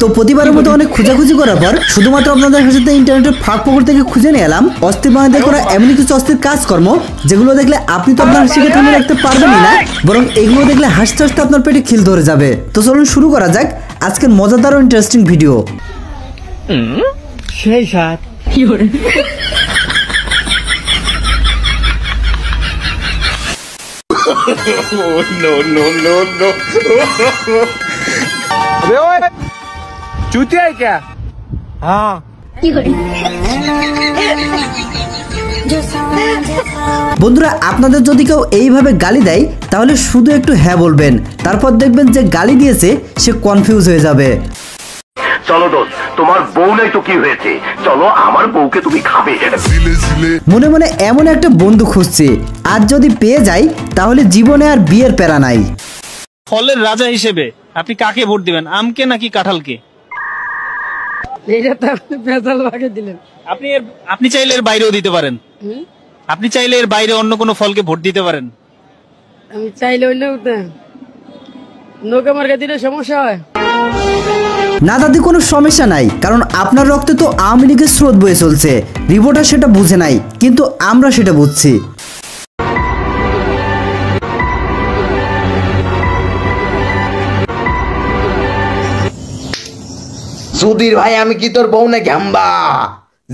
তো প্রতিবারের মতো অনেক খোঁজাখুঁজি করার পর শুধুমাত্র আপনাদের সাথে ইন্টারনেটের ফাঁক ফোকর থেকে খুঁজে নিয়ে এলাম অস্থির বানাতে করা এমন কিছু অস্থির কাজকর্ম যেগুলো দেখলে আপনি তো আপনার হাসিকে থামিয়ে রাখতে পারবেনই না, বরং এগুলো দেখলে হাসতে হাসতে আপনার পেটে খিল ধরে যাবে। তো চলুন শুরু করা যাক আজকের মজাদার ও ইন্টারেস্টিং ভিডিও। সেই সাত अबे ओए चूतिया है क्या? हाँ বন্ধুরা, আপনাদের যদি কেউ এইভাবে গালি দেয় তাহলে শুধু একটু হ্যাঁ বলবেন, তারপর দেখবেন যে গালি দিয়েছে সে কনফিউজ হয়ে যাবে। চলো দোস্ত, তোমার বউ নাই তো কি হয়েছে, চলো আমার বউকে তুমি খাবে। মনে মনে এমন একটা বন্ধু খুঁজছে, আর যদি পেয়ে যাই তাহলে জীবনে আর বিয়ের প্যারা নাই। ফলের রাজা হিসেবে আপনি কাকে ভোট দিবেন, আমকে নাকি কাঁঠালকে? আপনি চাইলে এর বাইরেও দিতে পারেন, আপনি চাইলে এর বাইরে অন্য কোনো ফলকে ভোট দিতে পারেন। আমি চাইলে নৌকা মার্কা দিলে সমস্যা হয় না দাদি, কোনো সমস্যা নাই, কারণ আপনার রক্তে তো আওয়ামী লীগের স্রোত বয়ে চলছে। রিপোর্টার সেটা বুঝে নাই, কিন্তু আমরা সেটা বুঝছি। সুধীর ভাই, আমি কি তোর বউ না ঘ্যাম্বা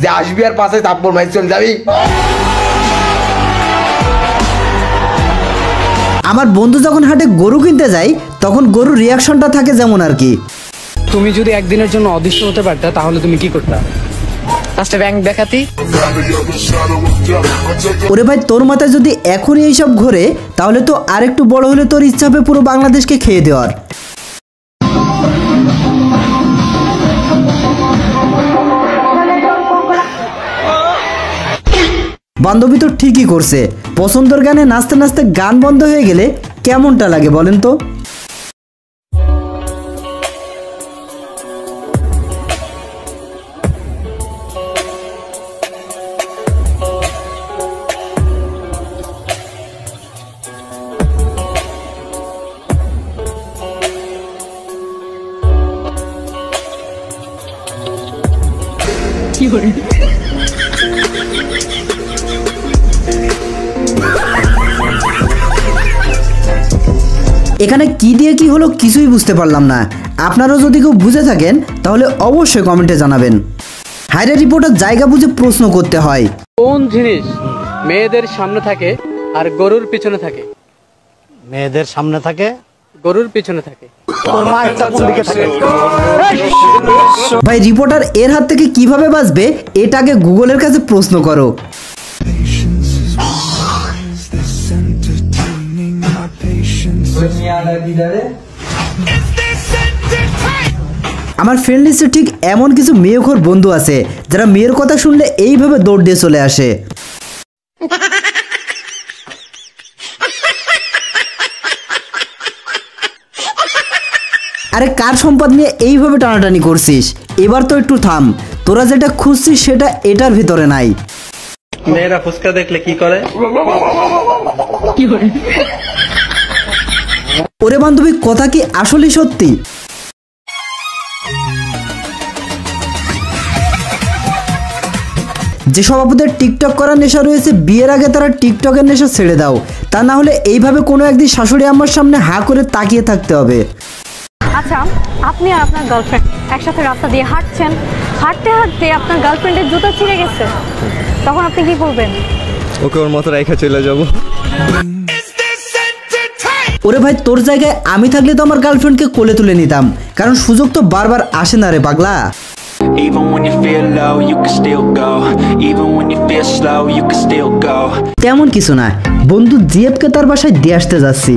যে আসবি আর পাশে থাপ্পড় মাইর চলে যাবি? আমার বন্ধু যখন হাটে গরু কিনতে যায় তখন গরুর রিয়াকশনটা থাকে যেমন আর কি। তুমি যদি একদিনের জন্য অদৃশ্য হতে পারতা তাহলে তুমি কি করতে? ফার্স্টে ব্যাংক দেখাতি। ওরে ভাই, তোর মাথায় যদি এখনই এইসব ঘোরে তাহলে তো আরেকটু বড় হলে তোর ইচ্ছা হবে পুরো বাংলাদেশকে খেয়ে দেওয়ার। বান্ধবী তো ঠিকই করছে, পছন্দের গানে নাচতে নাচতে গান বন্ধ হয়ে গেলে কেমনটা লাগে বলেন তো? এখানে কি দিয়ে কি হলো কিছুই বুঝতে পারলাম না। আপনারাও যদি কেউ বুঝে থাকেন তাহলে অবশ্যই কমেন্টে জানাবেন। হাইরে রিপোর্টার, জায়গা বুঝে প্রশ্ন করতে হয়। কোন জিনিস মেয়েদের সামনে থাকে আর গরুর পিছনে থাকে? মেয়েদের সামনে থাকে, গরুর পিছনে থাকে। ভাই রিপোর্টার এর হাত থেকে কিভাবে বাঁচবে এটাকে গুগলের কাছে প্রশ্ন করো। আমার ফ্রেন্ড লিস্টে ঠিক এমন কিছু মেয়েখোর বন্ধু আছে যারা মেয়ের কথা শুনলে এইভাবে দৌড় দিয়ে চলে আসে। আরে কার সম্পদ নিয়ে এইভাবে টানাটানি করছিস? এবার তো একটু থাম, তোরা যেটা খুঁজছিস সেটা এটার ভিতরে নাই। মেয়েরা ফুসকা দেখলে কি করে? ওরে বান্ধবী, কথা কি আসলে সত্যি? যে সভাপতির টিকটক করার নেশা রয়েছে, বিয়ের আগে তারা টিকটকের নেশা ছেড়ে দাও, তা না হলে এইভাবে কোনো একদিন শাশুড়ি আমার সামনে হা করে তাকিয়ে থাকতে হবে। আচ্ছা, আপনি আর আপনার গার্লফ্রেন্ড একসাথে রাস্তা দিয়ে হাঁটছেন, হাঁটতে হাঁটতে আপনার গার্লফ্রেন্ডের জুতো ছিঁড়ে গেছে, তখন আপনি কি করবেন? ওকে ওর মতো রেখে চলে যাব। ওরে ভাই, তোর জায়গায় আমি থাকলে তো আমার গার্লফ্রেন্ডকে কোলে তুলে নিতাম, কারণ সুযোগ তো বারবার আসে না রে পাগলা। তেমন কিছু না, বন্ধু জিএফকে তার বাসায় দিয়ে আসতে যাচ্ছি।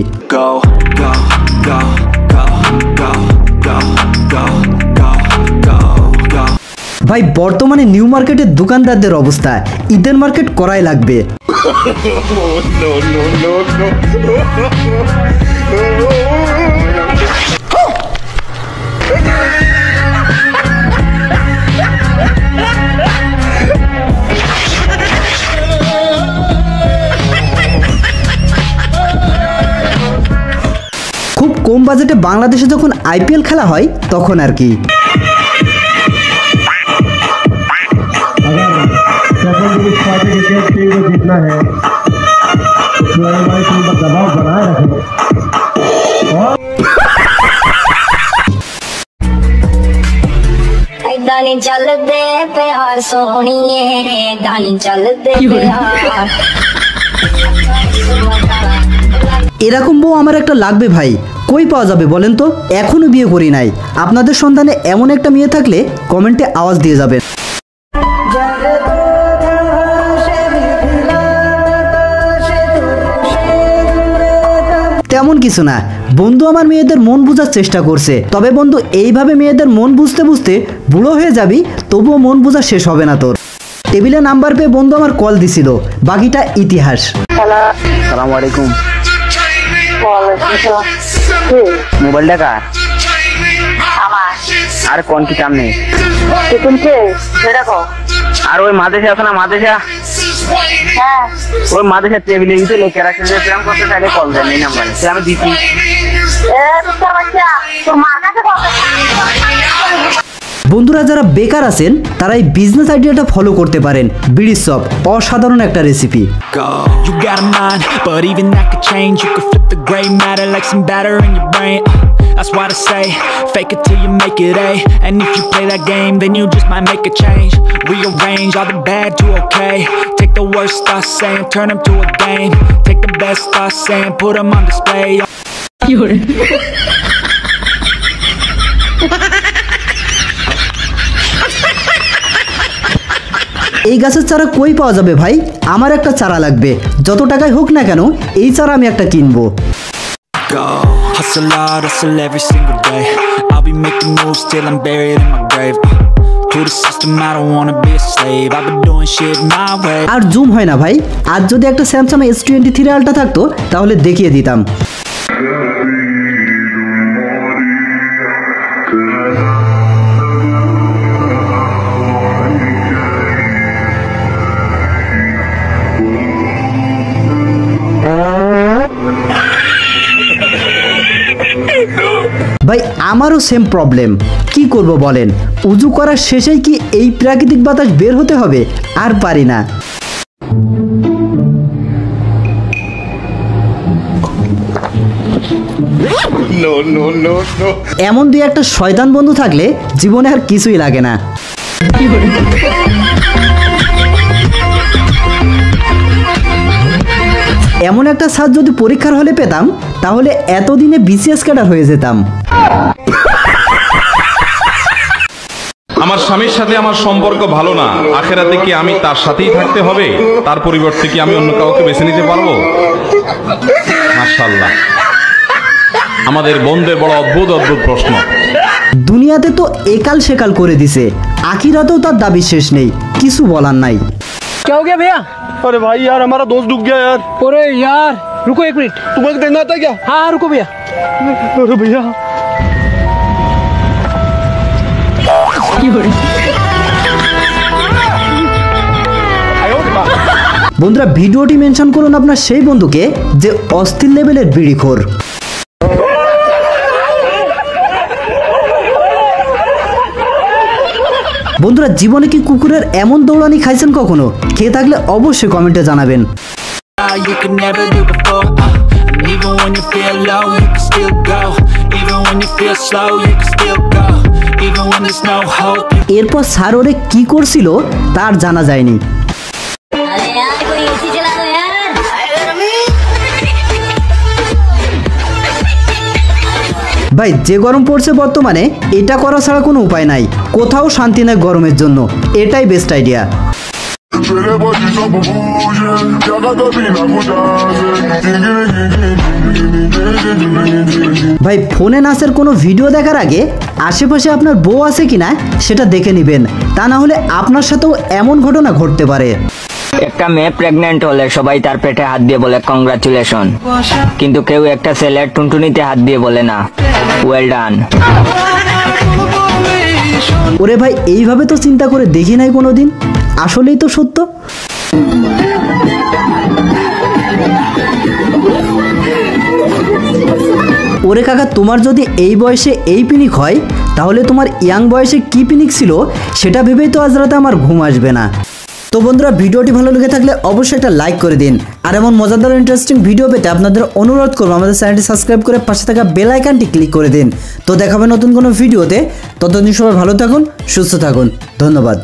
ভাই বর্তমানে নিউ মার্কেটের দোকানদারদের অবস্থা, ঈদের মার্কেট করাই লাগবে। বাজেটে বাংলাদেশে যখন IPL খেলা হয় তখন আর কি। दानी चल दे प्यार सोनिए दानी चल दे प्यार। এরকম বউ আমার একটা লাগবে ভাই, কই পাওয়া যাবে বলেন তো? এখনো বিয়ে করি নাই। আপনাদের সন্ধানে এমন একটা মেয়ে থাকলে কমেন্টে আওয়াজ দিয়ে যাবেন। তেমন কিছু না বন্ধু, আমার মেয়েদের মন বোঝার চেষ্টা করছে। তবে বন্ধু, এইভাবে মেয়েদের মন বুঝতে বুঝতে বুড়ো হয়ে যাবি, তবুও মন বোঝা শেষ হবে না তোর। টেবিলে নাম্বার পেয়ে বন্ধু আমার কল দিছিল, বাকিটা ইতিহাস। সালাম আলাইকুম। মোবাইলটা কার? আর কোন কি কাম নেই? আর ওই মাদেশে আছে না, মাদেশা ওই মাদেশা টেবিলে গিয়ে লেখা রাখছে যে প্রেম করতে চাইলে কল দেন এই নাম্বারে, সে আমি দিচ্ছি। বন্ধুরা যারা বেকার আছেন তারা এই বিজনেস আইডিয়াটা ফলো করতে পারেন। বিড়ি চপ অসাধারণ একটা recipe. You got a mind, but even that could change. You could flip the gray matter like some batter in your brain. That's why I say, fake it till you make it A. And if you play that game, then you just might make a change. Rearrange all the bad to okay. Take the worst thoughts saying, turn them to a game. Take the best thoughts saying, put them on display. এই গাছের চারা কই পাওয়া যাবে ভাই? আমার একটা চারা লাগবে, যত টাকায় হোক না কেন এই চারা আমি একটা কিনবো। Hustle hard, hustle every single day. I'll be making moves till I'm buried in my grave. To the system, I don't wanna be a slave. I've been doing shit my way. আর zoom হয় না ভাই, আজ যদি একটা Samsung S23 ultra থাকতো তাহলে দেখিয়ে দিতাম। ভাই আমারও সেম প্রবলেম, কি করব বলেন? উজু করার শেষেই কি এই প্রাকৃতিক বাতাস বের হতে হবে? আর পারি না। এমন দুই একটা শয়তান বন্ধু থাকলে জীবনে আর কিছুই লাগে না। এমন একটা স্যার যদি পরীক্ষার হলে পেতাম তাহলে এতদিনে BCS ক্যাডার হয়ে যেতাম। আমার স্বামীর সাথে আমার সম্পর্ক ভালো না, আখেরাতে কি আমি তার সাথেই থাকতে হবে? তার পরিবর্তে কি আমি অন্য কাউকে বেছে নিতে পারবো? মাশাআল্লাহ, আমাদের বোনদের বড় অদ্ভুত অদ্ভুত প্রশ্ন। দুনিয়াতে তো একাল সেকাল করে দিছে, আখিরাতেও তার দাবি শেষ নেই, কিছু বলার নাই। क्या हो गया भैया? अरे भाई यार हमारा दोस्त डूब गया यार। अरे यार रुको एक मिनट, तुम्हें देना था क्या? हाँ रुको भैया। अरे भैया বন্ধুরা ভিডিওটি মেনশন করুন আপনার সেই বন্ধুকে যে অস্থির লেভেলের বিড়িখোর। বন্ধুরা জীবনে কি কুকুরের এমন দৌড়ানি খাইছেন কখনো? খেয়ে থাকলে অবশ্যই কমেন্টে জানাবেন। এরপর স্যার ওরে কি করছিল তার জানা যায়নি। ভাই যে গরম পড়ছে বর্তমানে, এটা করা ছাড়া কোনো উপায় নাই। কোথাও শান্তি নাই গরমের জন্য, এটাই বেস্ট আইডিয়া। ভাই ফোনে নাচের কোনো ভিডিও দেখার আগে আশেপাশে আপনার বউ আছে কিনা সেটা দেখে নেবেন, তা না হলে আপনার সাথেও এমন ঘটনা ঘটতে পারে। একটা মেয়ে প্রেগন্যান্ট হলে সবাই তার পেটে হাত দিয়ে বলে কংগ্রাচুলেশন, কিন্তু কেউ একটা ছেলের টুনটুনিতে হাত দিয়ে বলে না ওয়েল ডান। ওরে ভাই এইভাবে তো চিন্তা করে দেখি নাই কোনোদিন, আসলেই তো সত্য। ওরে কাকা, তোমার যদি এই বয়সে এই পিনিক হয় তাহলে তোমার ইয়াং বয়সে কি পিনিক ছিল সেটা ভেবেই তো আজ রাতে আমার ঘুম আসবে না। তো বন্ধুরা, ভিডিওটি ভালো লেগে থাকলে অবশ্যই একটা লাইক করে দিন। আর এমন মজাদার ইন্টারেস্টিং ভিডিও পেতে আপনাদের অনুরোধ করবো আমাদের চ্যানেলটি সাবস্ক্রাইব করে পাশে থাকা বেল আইকনটি ক্লিক করে দিন। তো দেখাবে নতুন কোনো ভিডিওতে। ততদিন সবাই ভালো থাকুন, সুস্থ থাকুন, ধন্যবাদ।